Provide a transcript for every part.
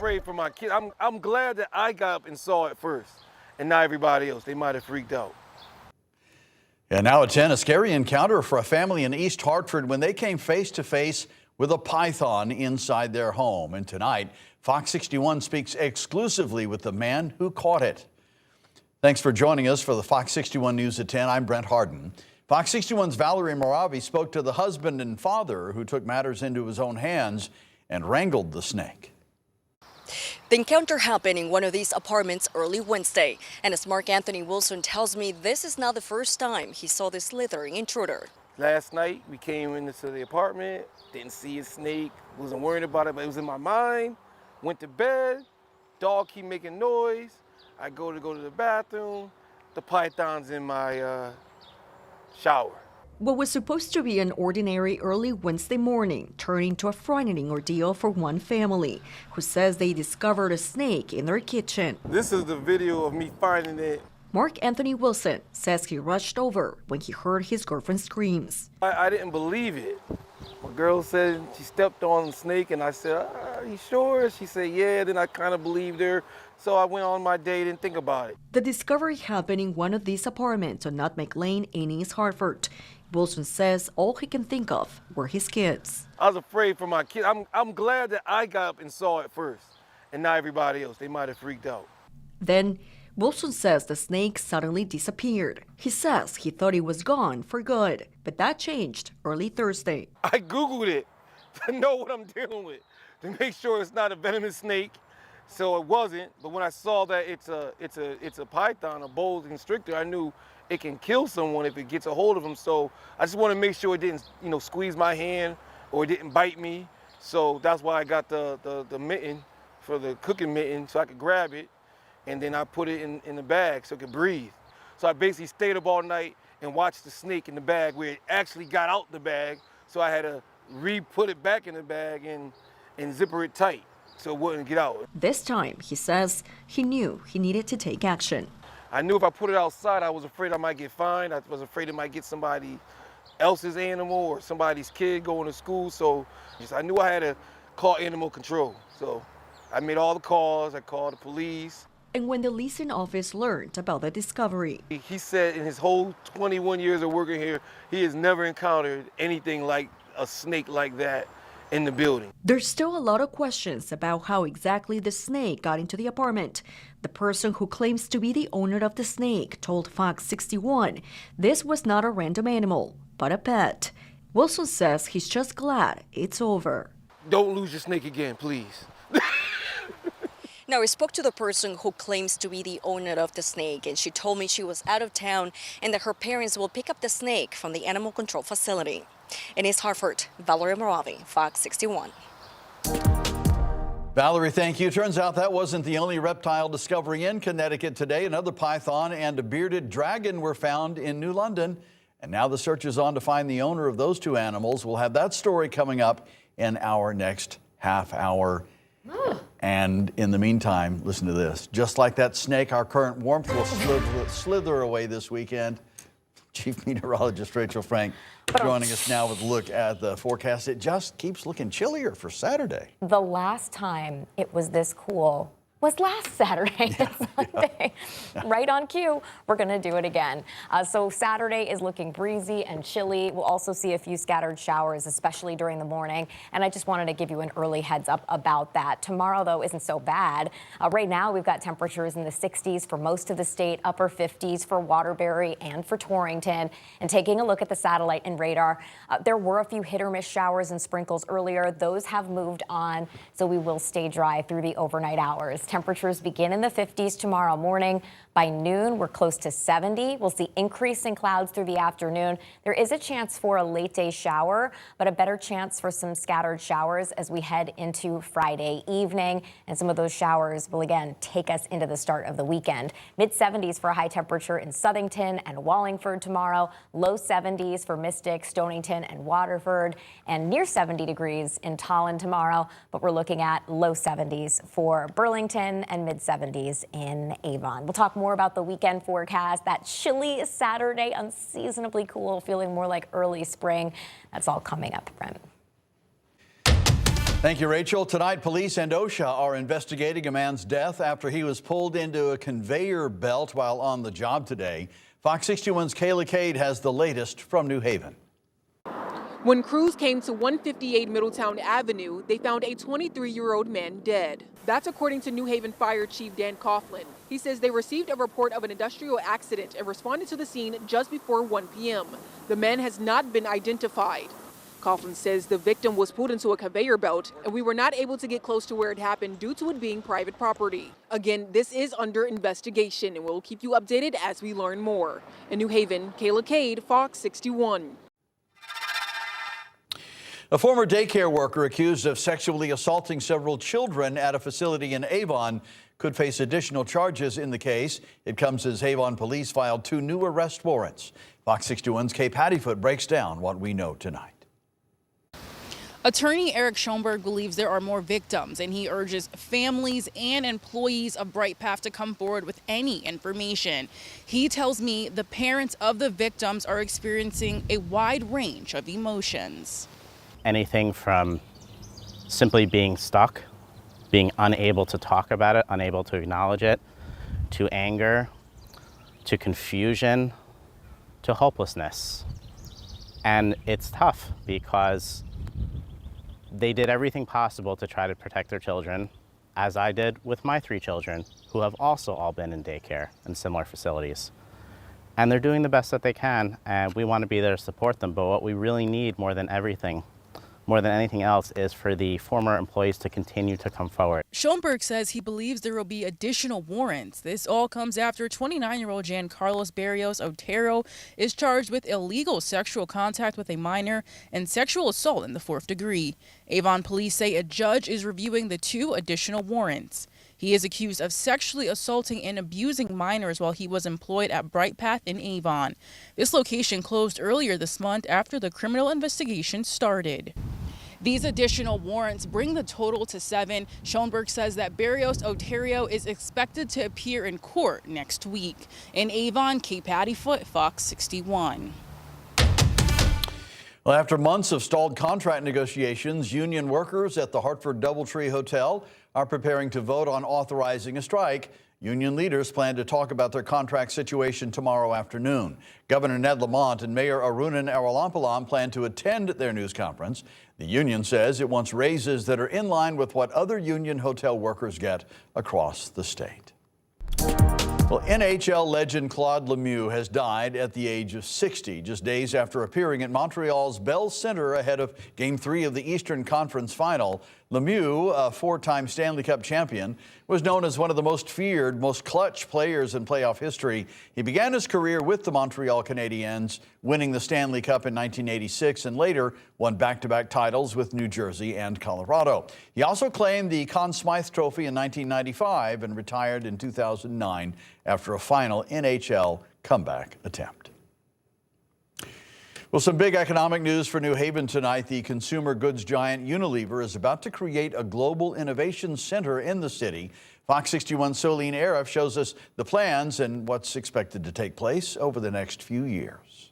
afraid for my kids. I'm glad that I got up and saw it first, and not everybody else. They might have freaked out. And now at 10, a scary encounter for a family in East Hartford when they came face to face with a python inside their home. And tonight, Fox 61 speaks exclusively with the man who caught it. Thanks for joining us for the Fox 61 News at 10. I'm Brent Harden. Fox 61's Valerie Moravi spoke to the husband and father who took matters into his own hands and wrangled the snake. The encounter happened in one of these apartments early Wednesday. And as Mark Anthony Wilson tells me, this is not the first time he saw this slithering intruder. Last night, we came into the apartment, didn't see a snake, wasn't worried about it, but it was in my mind. Went to bed, dog keep making noise. I go to the bathroom, the python's in my shower. What was supposed to be an ordinary early Wednesday morning turned into a frightening ordeal for one family who says they discovered a snake in their kitchen. This is the video of me finding it. Mark Anthony Wilson says he rushed over when he heard his girlfriend's screams. I didn't believe it. My girl said she stepped on the snake, and I said, "Are you sure?" She said, "Yeah." Then I kind of believed her, so I went on my day, didn't think about it. The discovery happened in one of these apartments on Nutmeg Lane in East Hartford. Wilson says all he can think of were his kids. I was afraid for my kids. I'm glad that I got up and saw it first, and not everybody else. They might have freaked out. Then Wilson says the snake suddenly disappeared. He says he thought it was gone for good, but that changed early Thursday. I Googled it to know what I'm dealing with, to make sure it's not a venomous snake. So it wasn't, but when I saw that it's a python, a boa constrictor, I knew it can kill someone if it gets a hold of them. So I just want to make sure it didn't, squeeze my hand or it didn't bite me. So that's why I got the mitten, for the cooking mitten, so I could grab it, and then I put it in the bag so it could breathe. So I basically stayed up all night and watched the snake in the bag where it actually got out the bag. So I had to re-put it back in the bag and zipper it tight so it wouldn't get out. This time, he says, he knew he needed to take action. I knew if I put it outside, I was afraid I might get fined. I was afraid it might get somebody else's animal or somebody's kid going to school. So I knew I had to call animal control. So I made all the calls. I called the police. And when the leasing office learned about the discovery, he said in his whole 21 years of working here, he has never encountered anything like a snake like that in the building. There's still a lot of questions about how exactly the snake got into the apartment. The person who claims to be the owner of the snake told Fox 61 this was not a random animal, but a pet. Wilson says he's just glad it's over. Don't lose your snake again, please. Now, I spoke to the person who claims to be the owner of the snake, and she told me she was out of town and that her parents will pick up the snake from the animal control facility. In East Hartford, Valerie Moravi, Fox 61. Valerie, thank you. Turns out that wasn't the only reptile discovery in Connecticut today. Another python and a bearded dragon were found in New London. And now the search is on to find the owner of those two animals. We'll have that story coming up in our next half hour. And in the meantime, listen to this. Just like that snake, our current warmth will slither away this weekend. Chief Meteorologist Rachel Frank joining us now with a look at the forecast. It just keeps looking chillier for Saturday. The last time it was this cool was last Saturday and Sunday. Right on cue, we're going to do it again. So Saturday is looking breezy and chilly. We'll also see a few scattered showers, especially during the morning. And I just wanted to give you an early heads up about that. Tomorrow, though, isn't so bad. Right now, we've got temperatures in the 60s for most of the state, upper 50s for Waterbury and for Torrington. And taking a look at the satellite and radar, there were a few hit or miss showers and sprinkles earlier. Those have moved on, so we will stay dry through the overnight hours. Temperatures begin in the 50s tomorrow morning. By noon, we're close to 70. We'll see increasing clouds through the afternoon. There is a chance for a late day shower, but a better chance for some scattered showers as we head into Friday evening. And some of those showers will again take us into the start of the weekend. Mid 70s for a high temperature in Southington and Wallingford tomorrow. Low 70s for Mystic, Stonington, and Waterford, and near 70 degrees in Tolland tomorrow. But we're looking at low 70s for Burlington and mid 70s in Avon. We'll talk more about the weekend forecast. That chilly Saturday, unseasonably cool, feeling more like early spring. That's all coming up, Brent. Thank you, Rachel. Tonight, police and OSHA are investigating a man's death after he was pulled into a conveyor belt while on the job today. Fox 61's Kayla Cade has the latest from New Haven. When crews came to 158 Middletown Avenue, they found a 23-year-old man dead. That's according to New Haven Fire Chief Dan Coughlin. He says they received a report of an industrial accident and responded to the scene just before 1 p.m. The man has not been identified. Coughlin says the victim was pulled into a conveyor belt and we were not able to get close to where it happened due to it being private property. Again, this is under investigation and we'll keep you updated as we learn more. In New Haven, Kayla Cade, Fox 61. A former daycare worker accused of sexually assaulting several children at a facility in Avon could face additional charges in the case. It comes as Avon police filed 2 new arrest warrants. Fox 61's Kay Pattyfoot breaks down what we know tonight. Attorney Eric Schoenberg believes there are more victims, and he urges families and employees of Bright Path to come forward with any information. He tells me the parents of the victims are experiencing a wide range of emotions. Anything from simply being stuck, being unable to talk about it, unable to acknowledge it, to anger, to confusion, to hopelessness. And it's tough because they did everything possible to try to protect their children, as I did with my 3 children, who have also all been in daycare and similar facilities. And they're doing the best that they can, and we want to be there to support them. But what we really need more than anything else, is for the former employees to continue to come forward. Schoenberg says he believes there will be additional warrants. This all comes after 29-year-old Giancarlos Barrios Otero is charged with illegal sexual contact with a minor and sexual assault in the 4th degree. Avon police say a judge is reviewing the 2 additional warrants. He is accused of sexually assaulting and abusing minors while he was employed at Bright Path in Avon. This location closed earlier this month after the criminal investigation started. These additional warrants bring the total to 7. Schoenberg says that Barrios Otero is expected to appear in court next week. In Avon, Kay Pattyfoot, Fox 61. Well, after months of stalled contract negotiations, union workers at the Hartford Doubletree Hotel are preparing to vote on authorizing a strike. Union leaders plan to talk about their contract situation tomorrow afternoon. Governor Ned Lamont and Mayor Arunan Arulampalam plan to attend their news conference. The union says it wants raises that are in line with what other union hotel workers get across the state. Well, NHL legend Claude Lemieux has died at the age of 60, just days after appearing at Montreal's Bell Center ahead of Game 3 of the Eastern Conference Final. Lemieux, a 4-time Stanley Cup champion, was known as one of the most feared, most clutch players in playoff history. He began his career with the Montreal Canadiens, winning the Stanley Cup in 1986 and later won back-to-back titles with New Jersey and Colorado. He also claimed the Conn Smythe Trophy in 1995 and retired in 2009 after a final NHL comeback attempt. Well, some big economic news for New Haven tonight. The consumer goods giant Unilever is about to create a global innovation center in the city. Fox 61's Solene Arif shows us the plans and what's expected to take place over the next few years.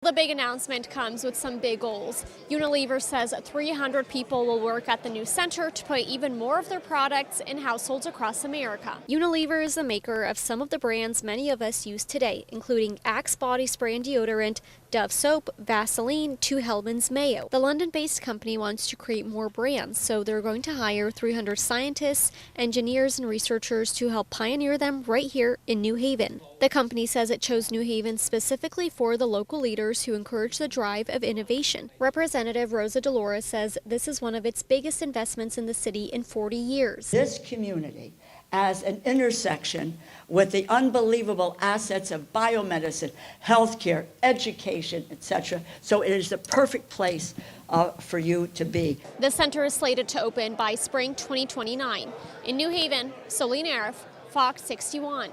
The big announcement comes with some big goals. Unilever says 300 people will work at the new center to put even more of their products in households across America. Unilever is the maker of some of the brands many of us use today, including Axe body spray and deodorant, Dove soap, Vaseline, to Hellmann's mayo. The London-based company wants to create more brands, so they're going to hire 300 scientists, engineers, and researchers to help pioneer them right here in New Haven. The company says it chose New Haven specifically for the local leaders who encourage the drive of innovation. Representative Rosa Dolores says this is one of its biggest investments in the city in 40 years. This community as an intersection with the unbelievable assets of biomedicine, healthcare, education, etc. So it is the perfect place for you to be. The center is slated to open by spring 2029. In New Haven, Solene Arif, Fox 61.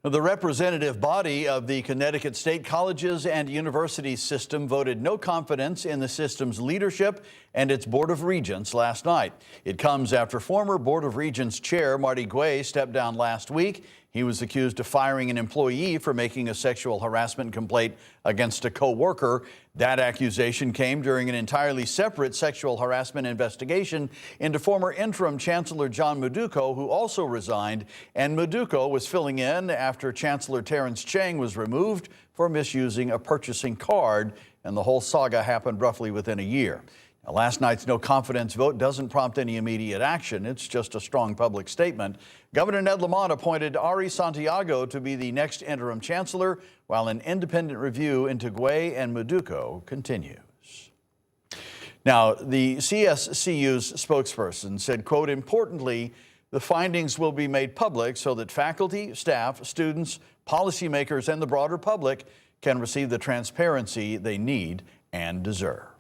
The representative body of the Connecticut State Colleges and Universities system voted no confidence in the system's leadership and its Board of Regents last night. It comes after former Board of Regents chair Marty Guay stepped down last week. He was accused of firing an employee for making a sexual harassment complaint against a co-worker. That accusation came during an entirely separate sexual harassment investigation into former interim Chancellor John Maduko, who also resigned. And Maduko was filling in after Chancellor Terrence Chang was removed for misusing a purchasing card. And the whole saga happened roughly within a year. Now, last night's no confidence vote doesn't prompt any immediate action. It's just a strong public statement. Governor Ned Lamont appointed Ari Santiago to be the next interim chancellor, while an independent review into Gui and Maduko continues. Now, the CSCU's spokesperson said, quote, importantly, the findings will be made public so that faculty, staff, students, policymakers, and the broader public can receive the transparency they need and deserve.